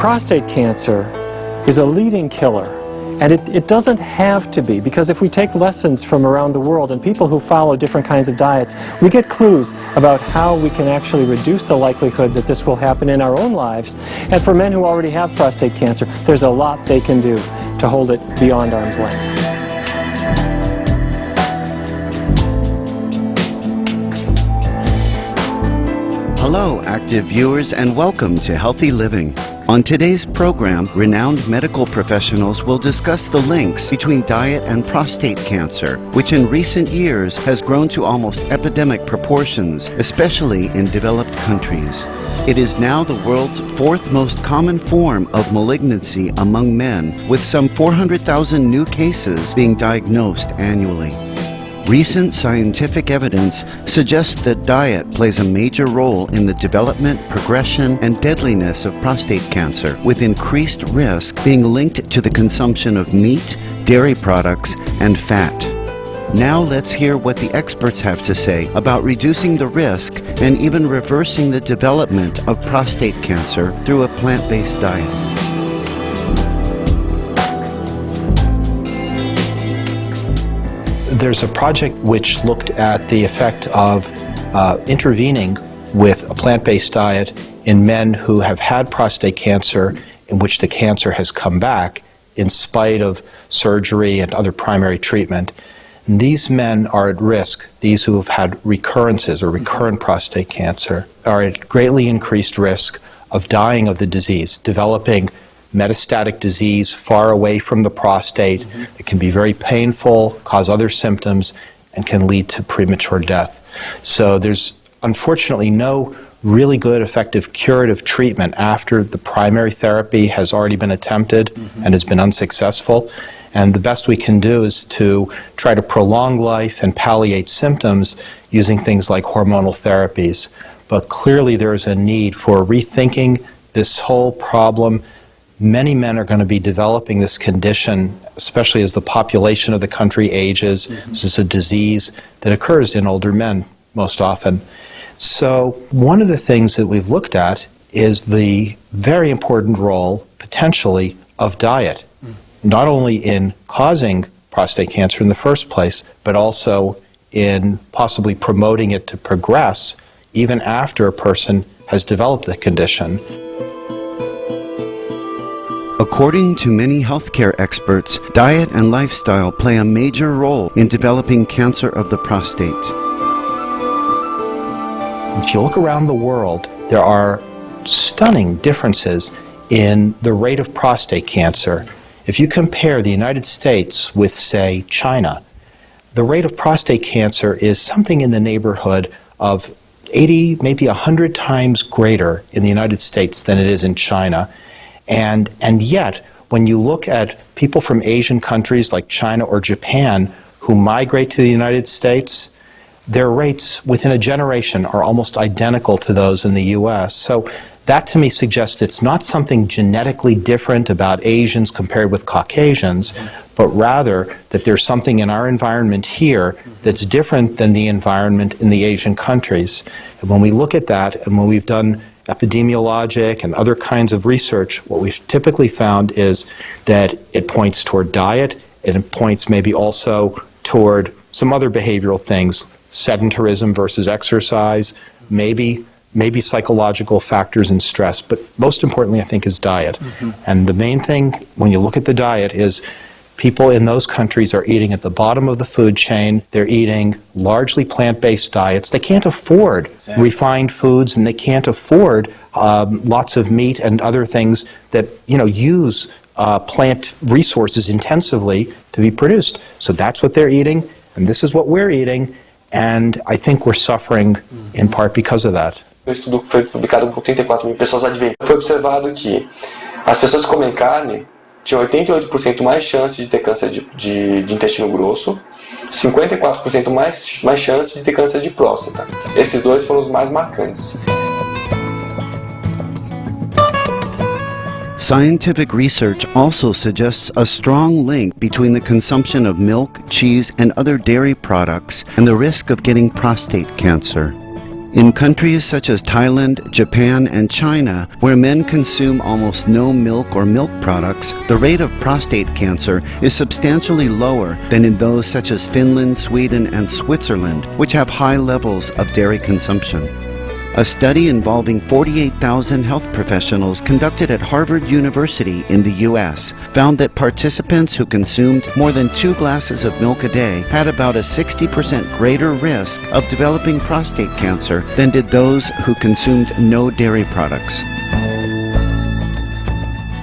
prostate cancer is a leading killer. And it doesn't have to be, because if we take lessons from around the world and people who follow different kinds of diets, we get clues about how we can actually reduce the likelihood that this will happen in our own lives. And for men who already have prostate cancer, there's a lot they can do to hold it beyond arm's length. Hello, active viewers, and welcome to Healthy Living. On today's program, renowned medical professionals will discuss the links between diet and prostate cancer, which in recent years has grown to almost epidemic proportions, especially in developed countries. It is now the world's fourth most common form of malignancy among men, with some 400,000 new cases being diagnosed annually. Recent scientific evidence suggests that diet plays a major role in the development, progression, and deadliness of prostate cancer, with increased risk being linked to the consumption of meat, dairy products, and fat. Now let's hear what the experts have to say about reducing the risk and even reversing the development of prostate cancer through a plant-based diet. There's a project which looked at the effect of intervening with a plant-based diet in men who have had prostate cancer in which the cancer has come back in spite of surgery and other primary treatment. And these men are at risk, these who have had recurrences or recurrent prostate cancer, are at greatly increased risk of dying of the disease, developing metastatic disease far away from the prostate. It can be very painful, cause other symptoms, and can lead to premature death. So there's unfortunately no really good effective curative treatment after the primary therapy has already been attempted and has been unsuccessful. And the best we can do is to try to prolong life and palliate symptoms using things like hormonal therapies. But clearly there is a need for rethinking this whole problem. Many men are going to be developing this condition, especially as the population of the country ages. This is a disease that occurs in older men most often. So one of the things that we've looked at is the very important role, potentially, of diet, not only in causing prostate cancer in the first place, but also in possibly promoting it to progress even after a person has developed the condition. According to many healthcare experts, diet and lifestyle play a major role in developing cancer of the prostate. If you look around the world, there are stunning differences in the rate of prostate cancer. If you compare the United States with, say, China, the rate of prostate cancer is something in the neighborhood of 80, maybe 100 times greater in the United States than it is in China. And yet, when you look at people from Asian countries like China or Japan who migrate to the United States, their rates within a generation are almost identical to those in the U.S. So that to me suggests it's not something genetically different about Asians compared with Caucasians, but rather that there's something in our environment here that's different than the environment in the Asian countries. And when we look at that, and when we've done epidemiologic and other kinds of research, what we've typically found is that it points toward diet, and it points maybe also toward some other behavioral things, sedentarism versus exercise, maybe psychological factors and stress, but most importantly I think is diet. And the main thing when you look at the diet is people in those countries are eating at the bottom of the food chain. They're eating largely plant-based diets. They can't afford refined foods, and they can't afford lots of meat and other things that use plant resources intensively to be produced. So that's what they're eating, and this is what we're eating, and I think we're suffering in part because of that. Um estudo que foi publicado por 34 mil pessoas adventistas. Foi observado que as pessoas que comem carne tinham 88% mais chance de ter câncer de intestino grosso, 54% mais chance de ter câncer de próstata. Esses dois foram os mais marcantes. Scientific research also suggests a strong link between the consumption of milk, cheese, and other dairy products and the risk of getting prostate cancer. In countries such as Thailand, Japan, and China, where men consume almost no milk or milk products, the rate of prostate cancer is substantially lower than in those such as Finland, Sweden, and Switzerland, which have high levels of dairy consumption. A study involving 48,000 health professionals conducted at Harvard University in the U.S. found that participants who consumed more than 2 glasses of milk a day had about a 60% greater risk of developing prostate cancer than did those who consumed no dairy products.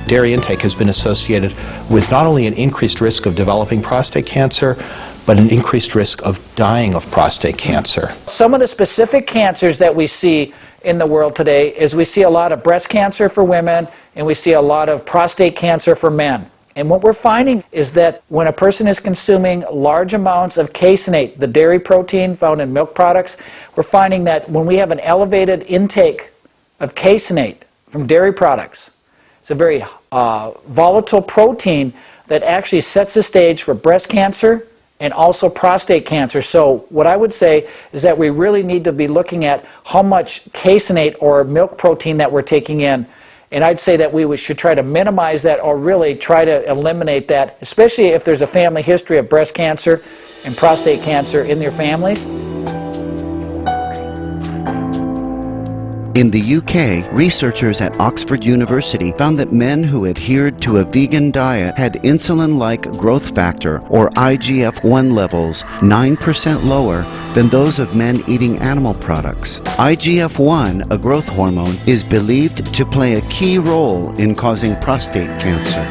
Dairy intake has been associated with not only an increased risk of developing prostate cancer, but an increased risk of dying of prostate cancer. Some of the specific cancers that we see in the world today is we see a lot of breast cancer for women and we see a lot of prostate cancer for men. And what we're finding is that when a person is consuming large amounts of caseinate, the dairy protein found in milk products, we're finding that when we have an elevated intake of caseinate from dairy products, it's a very volatile protein that actually sets the stage for breast cancer and also prostate cancer. So what I would say is that we really need to be looking at how much caseinate or milk protein that we're taking in. And I'd say that we should try to minimize that or really try to eliminate that, especially if there's a family history of breast cancer and prostate cancer in their families. In the UK, researchers at Oxford University found that men who adhered to a vegan diet had insulin-like growth factor, or IGF-1 levels, 9% lower than those of men eating animal products. IGF-1, a growth hormone, is believed to play a key role in causing prostate cancer.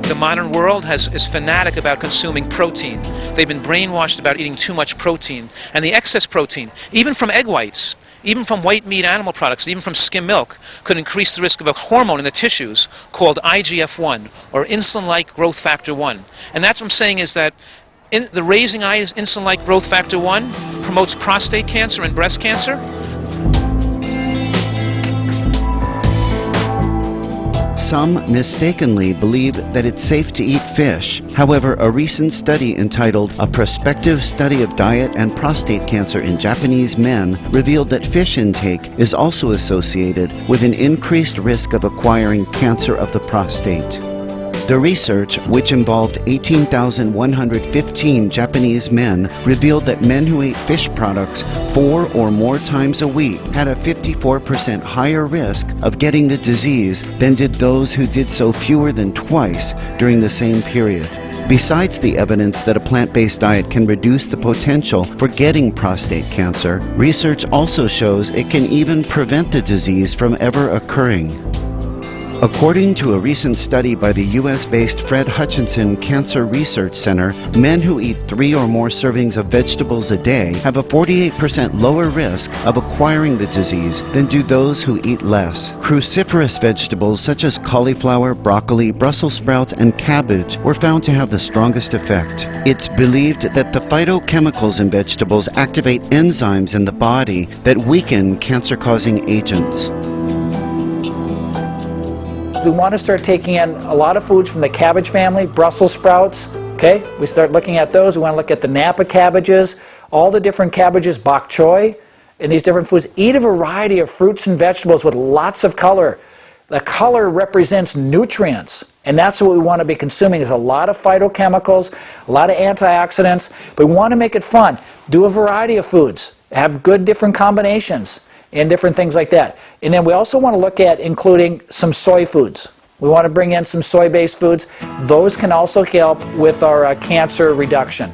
The modern world is fanatic about consuming protein. They've been brainwashed about eating too much protein. And the excess protein, even from egg whites, even from white meat animal products, even from skim milk, could increase the risk of a hormone in the tissues called IGF-1, or insulin-like growth factor 1. And that's what I'm saying is that the raising insulin-like growth factor 1 promotes prostate cancer and breast cancer. Some mistakenly believe that it's safe to eat fish. However, a recent study entitled A Prospective Study of Diet and Prostate Cancer in Japanese Men revealed that fish intake is also associated with an increased risk of acquiring cancer of the prostate. The research, which involved 18,115 Japanese men, revealed that men who ate fish products 4 or more times a week had a 54% higher risk of getting the disease than did those who did so fewer than twice during the same period. Besides the evidence that a plant-based diet can reduce the potential for getting prostate cancer, research also shows it can even prevent the disease from ever occurring. According to a recent study by the US-based Fred Hutchinson Cancer Research Center, men who eat 3 or more servings of vegetables a day have a 48% lower risk of acquiring the disease than do those who eat less. Cruciferous vegetables such as cauliflower, broccoli, Brussels sprouts, and cabbage were found to have the strongest effect. It's believed that the phytochemicals in vegetables activate enzymes in the body that weaken cancer-causing agents. We want to start taking in a lot of foods from the cabbage family, Brussels sprouts, okay? We start looking at those. We want to look at the Napa cabbages, all the different cabbages, bok choy, and these different foods. Eat a variety of fruits and vegetables with lots of color. The color represents nutrients, and that's what we want to be consuming. There's a lot of phytochemicals, a lot of antioxidants, but we want to make it fun. Do a variety of foods. Have good different combinations and different things like that. And then we also want to look at including some soy foods. We want to bring in some soy-based foods. Those can also help with our cancer reduction.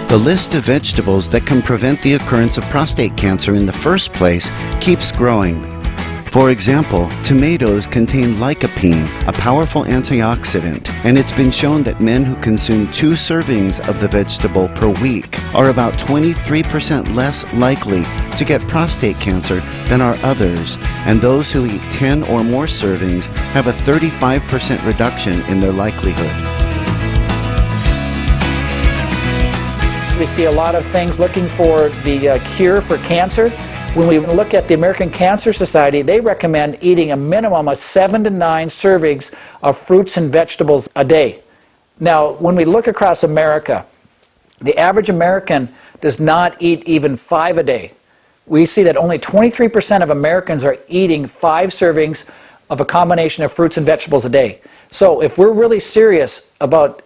The list of vegetables that can prevent the occurrence of prostate cancer in the first place keeps growing. For example, tomatoes contain lycopene, a powerful antioxidant, and it's been shown that men who consume 2 servings of the vegetable per week are about 23% less likely to get prostate cancer than are others, and those who eat 10 or more servings have a 35% reduction in their likelihood. We see a lot of things looking for the cure for cancer. When we look at the American Cancer Society, they recommend eating a minimum of 7 to 9 servings of fruits and vegetables a day. Now, when we look across America, the average American does not eat even 5 a day. We see that only 23% of Americans are eating 5 servings of a combination of fruits and vegetables a day. So if we're really serious about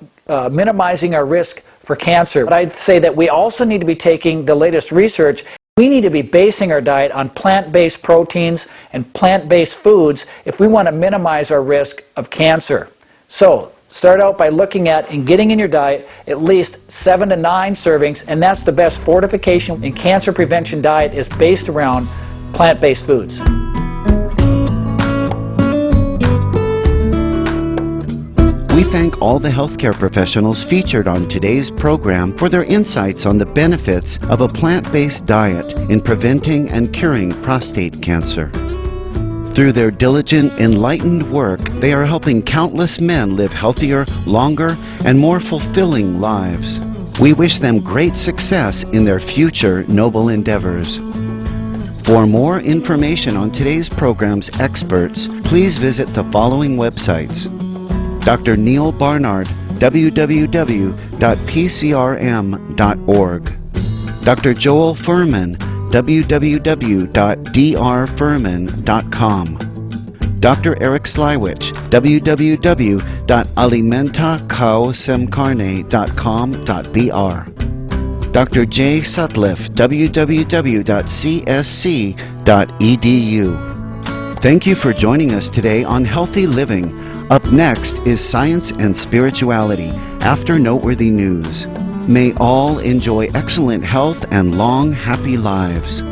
minimizing our risk for cancer, I'd say that we also need to be taking the latest research. We need to be basing our diet on plant-based proteins and plant-based foods if we want to minimize our risk of cancer. So start out by looking at and getting in your diet at least 7 to 9 servings, and that's the best fortification and cancer prevention diet is based around plant-based foods. We thank all the healthcare professionals featured on today's program for their insights on the benefits of a plant-based diet in preventing and curing prostate cancer. Through their diligent, enlightened work, they are helping countless men live healthier, longer, and more fulfilling lives. We wish them great success in their future noble endeavors. For more information on today's program's experts, please visit the following websites: Dr. Neil Barnard, www.pcrm.org. Dr. Joel Furman, www.drfurman.com. Dr. Eric Slywich, www.alimentacausemcarne.com.br. Dr. Jay Sutliff, www.csc.edu. Thank you for joining us today on Healthy Living. Up next is Science and Spirituality, after noteworthy news. May all enjoy excellent health and long, happy lives.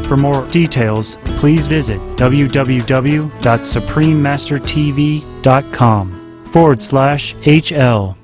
For more details, please visit www.suprememastertv.com/HL.